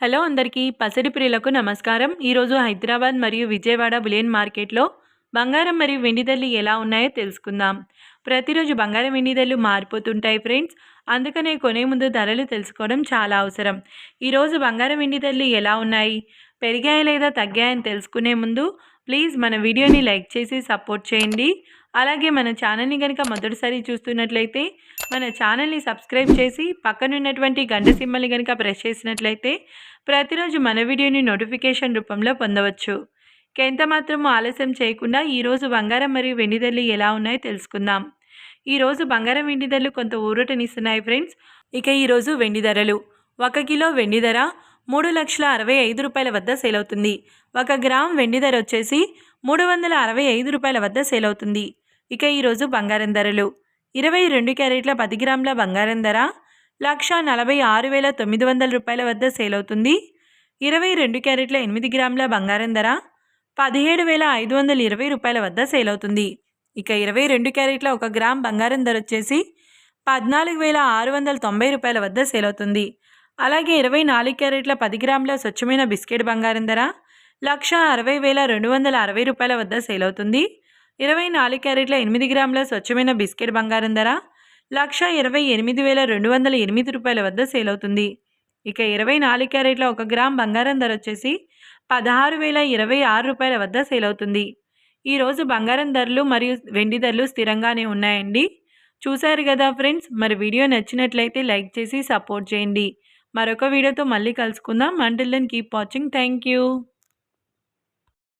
Hello అందరికీ పసిడి ప్రియులకు నమస్కారం. ఈరోజు హైదరాబాద్ మరియు విజయవాడ బులియన్ మార్కెట్లో బంగారం మరియు వెండి ధరలు ఎలా ఉన్నాయో తెలుసుకుందాం. ప్రతిరోజు బంగారం వెండి ధరలు మారిపోతుంటాయి ఫ్రెండ్స్. అందుకనే కొనే ముందు ధరలు తెలుసుకోవడం చాలా అవసరం. ఈరోజు బంగారం వెండి ధరలు ఎలా ఉన్నాయి, పెరిగాయా లేదా తగ్గాయని తెలుసుకునే ముందు ప్లీజ్ మన వీడియోని లైక్ చేసి సపోర్ట్ చేయండి. అలాగే మన ఛానల్ని కనుక మొదటిసారి చూస్తున్నట్లయితే మన ఛానల్ని సబ్స్క్రైబ్ చేసి పక్కనున్నటువంటి గంట సింబల్ని కనుక ప్రెస్ చేసినట్లయితే ప్రతిరోజు మన వీడియోని నోటిఫికేషన్ రూపంలో పొందవచ్చు. ఎంత మాత్రం ఆలస్యం చేయకుండా ఈరోజు బంగారం మరియు వెండి ధరలు ఎలా ఉన్నాయో తెలుసుకుందాం. ఈరోజు బంగారం వెండి ధరలు కొంత ఊరటనిస్తున్నాయి ఫ్రెండ్స్. ఇక ఈరోజు వెండి ధరలు, 1 కిలో వెండి ధర 3,65,000 రూపాయల వద్ద సేల్ అవుతుంది. 1 గ్రామ్ వెండి ధర వచ్చేసి 365 రూపాయల వద్ద సేల్ అవుతుంది. ఇక ఈరోజు బంగారం ధరలు, 22 క్యారెట్ల 10 గ్రాముల బంగారం ధర 1,46,900 రూపాయల వద్ద సేల్ అవుతుంది. 22 క్యారెట్ల 8 గ్రాముల బంగారం ధర 17,520 రూపాయల వద్ద సేల్ అవుతుంది. ఇక 22 క్యారెట్ల 1 గ్రామ్ బంగారం ధర వచ్చేసి 14,690 రూపాయల వద్ద సేల్ అవుతుంది. అలాగే 24 క్యారెట్ల 10 గ్రాముల స్వచ్ఛమైన బిస్కెట్ బంగారం ధర 1,60,260 రూపాయల వద్ద సేల్ అవుతుంది. 24 క్యారెట్ల 8 గ్రాముల స్వచ్ఛమైన బిస్కెట్ బంగారం ధర 1,28,208 రూపాయల వద్ద సేల్ అవుతుంది. ఇక 24 క్యారెట్ల 1 గ్రామ్ బంగారం ధర వచ్చేసి 16,026 రూపాయల వద్ద సేల్ అవుతుంది. ఈరోజు బంగారం ధరలు మరియు వెండి ధరలు స్థిరంగానే ఉన్నాయండి. చూశారు కదా ఫ్రెండ్స్. మరి వీడియో నచ్చినట్లయితే లైక్ చేసి సపోర్ట్ చేయండి. మరొక వీడియోతో మళ్ళీ కలుసుకుందాం. Until then keep watching. Thank you.